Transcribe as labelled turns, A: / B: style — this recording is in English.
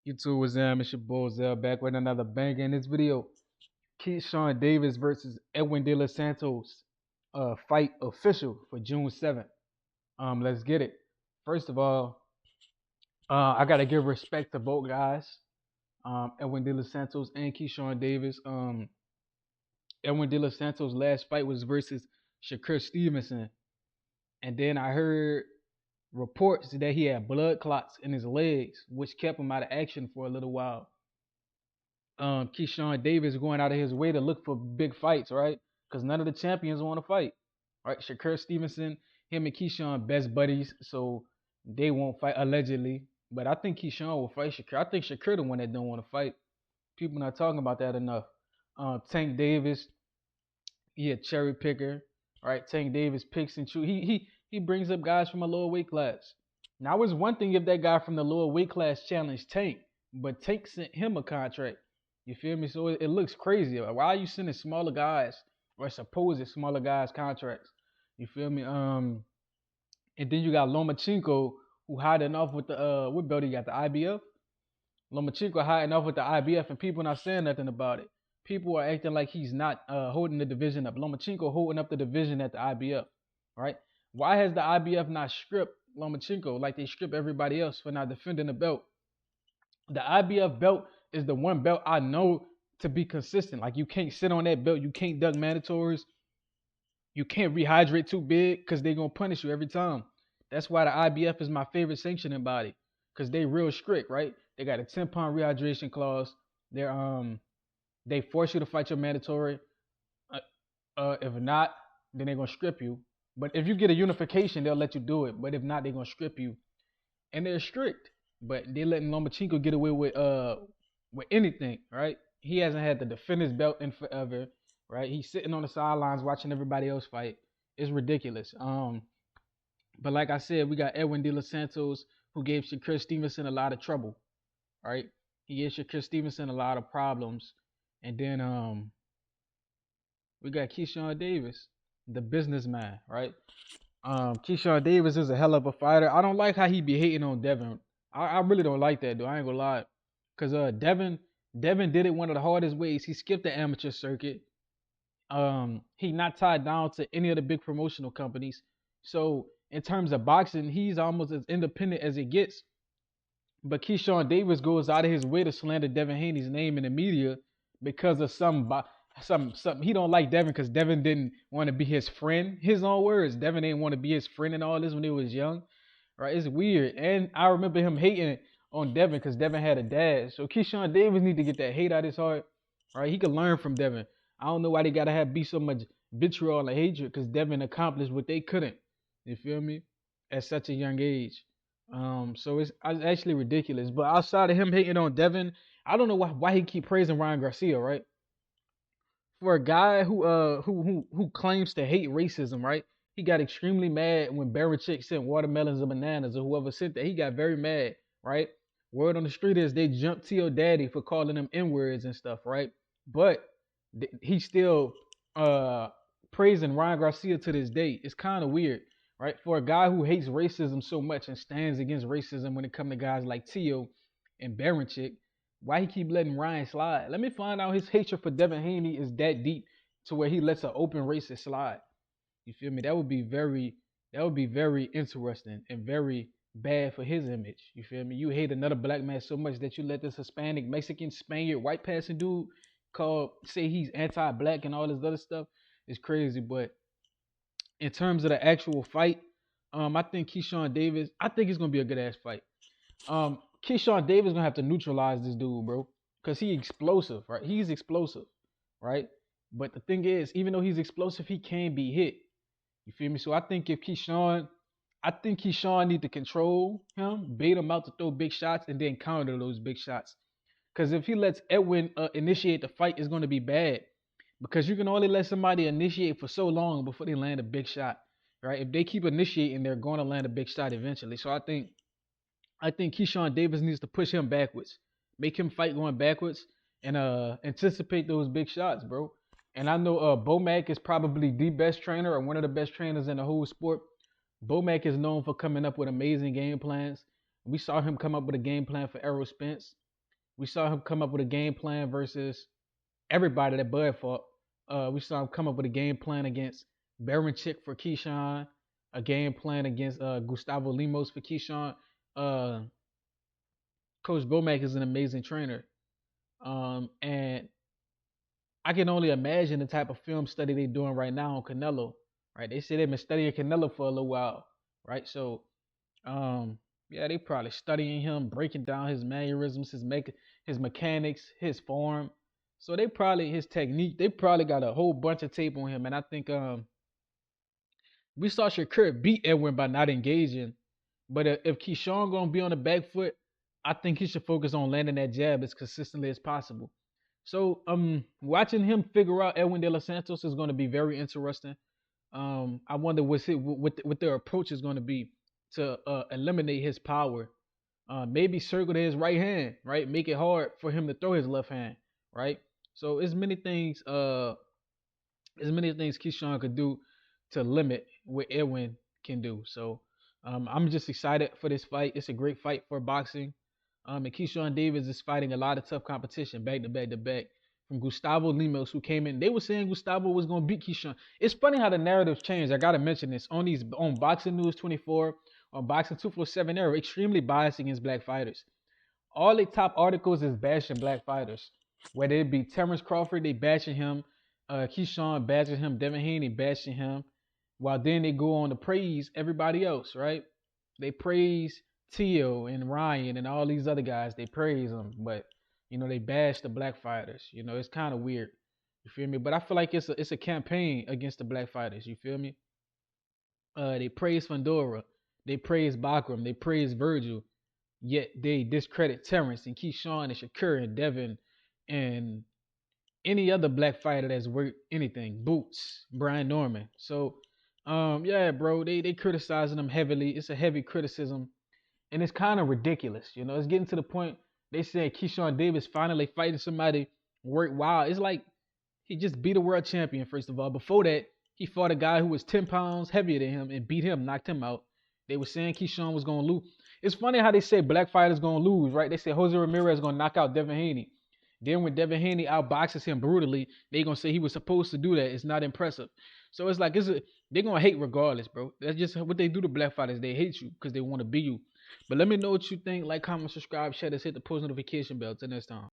A: YouTube was it's your boy Zell back with another banger in this video. Keyshawn Davis versus Edwin De Los Santos fight official for June 7th. Let's get it. First of all, I gotta give respect to both guys. Edwin De Los Santos and Keyshawn Davis. Edwin De Los Santos' last fight was versus Shakur Stevenson. And then I heard reports that he had blood clots in his legs, which kept him out of action for a little while. Keyshawn Davis going out of his way to look for big fights, right? Because none of the champions want to fight, right? Shakur Stevenson, him and Keyshawn best buddies, so they won't fight allegedly. But I think Keyshawn will fight Shakur. I think Shakur the one that don't want to fight. People not talking about that enough. Tank Davis, he a cherry picker, right? Tank Davis picks and choose. He brings up guys from a lower weight class. Now it's one thing if that guy from the lower weight class challenged Tank, but Tank sent him a contract. You feel me? So it looks crazy. Like, why are you sending smaller guys or supposed smaller guys contracts? You feel me? And then you got Lomachenko who hiding off with the what belt he got, the IBF? Lomachenko hiding off with the IBF and people not saying nothing about it. People are acting like he's not holding the division up. Lomachenko holding up the division at the IBF, right? Why has the IBF not stripped Lomachenko like they strip everybody else for not defending the belt? The IBF belt is the one belt I know to be consistent. Like you can't sit on that belt, you can't duck mandatories, you can't rehydrate too big because they're gonna punish you every time. That's why the IBF is my favorite sanctioning body because they real strict, right? They got a 10-pound rehydration clause. They force you to fight your mandatory. If not, then they're gonna strip you. But if you get a unification, they'll let you do it. But if not, they're gonna strip you. And they're strict. But they letting Lomachenko get away with anything, right? He hasn't had to defend his belt in forever, right? He's sitting on the sidelines watching everybody else fight. It's ridiculous. But like I said, we got Edwin De Los Santos who gave Shakur Stevenson a lot of trouble, right? He gave Shakur Stevenson a lot of problems. And then we got Keyshawn Davis, the businessman, right? Keyshawn Davis is a hell of a fighter. I don't like how he be hating on Devin. I really don't like that, dude. I ain't gonna lie. Cause Devin did it one of the hardest ways. He skipped the amateur circuit. He not tied down to any of the big promotional companies. So in terms of boxing, he's almost as independent as it gets. But Keyshawn Davis goes out of his way to slander Devin Haney's name in the media because of some he don't like Devin because Devin didn't want to be his friend. His own words. Devin didn't want to be his friend and all this when he was young. Right? It's weird. And I remember him hating on Devin because Devin had a dad. So Keyshawn Davis need to get that hate out his heart. Right? He could learn from Devin. I don't know why they gotta be so much vitriol and hatred because Devin accomplished what they couldn't. You feel me? At such a young age. So it's actually ridiculous. But outside of him hating on Devin, I don't know why he keep praising Ryan Garcia, right? For a guy who claims to hate racism, right? He got extremely mad when Belichick sent watermelons or bananas or whoever sent that. He got very mad, right? Word on the street is they jumped T.O. Daddy for calling him N-words and stuff, right? But he's still praising Ryan Garcia to this day. It's kind of weird, right? For a guy who hates racism so much and stands against racism when it comes to guys like T.O. and Belichick, why he keep letting Ryan slide? Let me find out his hatred for Devin Haney is that deep to where he lets an open racist slide. You feel me? That would be very interesting and very bad for his image. You feel me? You hate another black man so much that you let this Hispanic, Mexican, Spaniard, white passing dude say he's anti-black and all this other stuff. It's crazy. But in terms of the actual fight, I think Keyshawn Davis, I think it's gonna be a good ass fight. Keyshawn Davis gonna have to neutralize this dude, bro, cause he explosive, right? He's explosive, right? But the thing is, even though he's explosive, he can be hit. You feel me? So I think Keyshawn need to control him, bait him out to throw big shots, and then counter those big shots. Cause if he lets Edwin initiate the fight, it's gonna be bad. Because you can only let somebody initiate for so long before they land a big shot, right? If they keep initiating, they're going to land a big shot eventually. So I think Keyshawn Davis needs to push him backwards, make him fight going backwards, and anticipate those big shots, bro. And I know Bomac is probably the best trainer or one of the best trainers in the whole sport. Bomac is known for coming up with amazing game plans. We saw him come up with a game plan for Errol Spence. We saw him come up with a game plan versus everybody that Bud fought. We saw him come up with a game plan against Baronchik for Keyshawn, a game plan against Gustavo Limos for Keyshawn. Uh, Coach Bomac is an amazing trainer. And I can only imagine the type of film study they're doing right now on Canelo. Right? They say they've been studying Canelo for a little while. Right? So um, yeah, they probably studying him, breaking down his mannerisms, his mechanics, his form. So they probably his technique. They probably got a whole bunch of tape on him, and I think we saw Shakur beat Edwin by not engaging. But if Keyshawn gonna be on the back foot, I think he should focus on landing that jab as consistently as possible. So watching him figure out Edwin De Los Santos is going to be very interesting. I wonder what their approach is going to be to eliminate his power. Maybe circle to his right hand, right? Make it hard for him to throw his left hand, right? So as many things Keyshawn could do to limit what Edwin can do. So I'm just excited for this fight. It's a great fight for boxing. And Keyshawn Davis is fighting a lot of tough competition back to back to back from Gustavo Limos, who came in. They were saying Gustavo was going to beat Keyshawn. It's funny how the narratives changed. I got to mention this on Boxing News 24, on Boxing 247. They're extremely biased against black fighters. All the top articles is bashing black fighters. Whether it be Terrence Crawford, they bashing him. Keyshawn bashing him. Devin Haney bashing him. While then they go on to praise everybody else, right? They praise Tio and Ryan and all these other guys. They praise them, but they bash the black fighters. It's kind of weird. You feel me? But I feel like it's a campaign against the black fighters. You feel me? They praise Fandora. They praise Bakram. They praise Virgil. Yet they discredit Terrence and Keyshawn and Shakur and Devin and any other black fighter that's worth anything. Boots, Brian Norman. So yeah, bro, they criticizing them heavily. It's a heavy criticism. And it's kind of ridiculous. It's getting to the point they said Keyshawn Davis finally fighting somebody worthwhile. It's like he just beat a world champion, first of all. Before that, he fought a guy who was 10 pounds heavier than him and beat him, knocked him out. They were saying Keyshawn was going to lose. It's funny how they say black fighters going to lose, right? They say Jose Ramirez is going to knock out Devin Haney. Then when Devin Haney outboxes him brutally, they going to say he was supposed to do that. It's not impressive. So it's like they're going to hate regardless, bro. That's just what they do to black fighters. They hate you because they want to be you. But let me know what you think. Like, comment, subscribe, share this, hit the post notification bell. Till next time.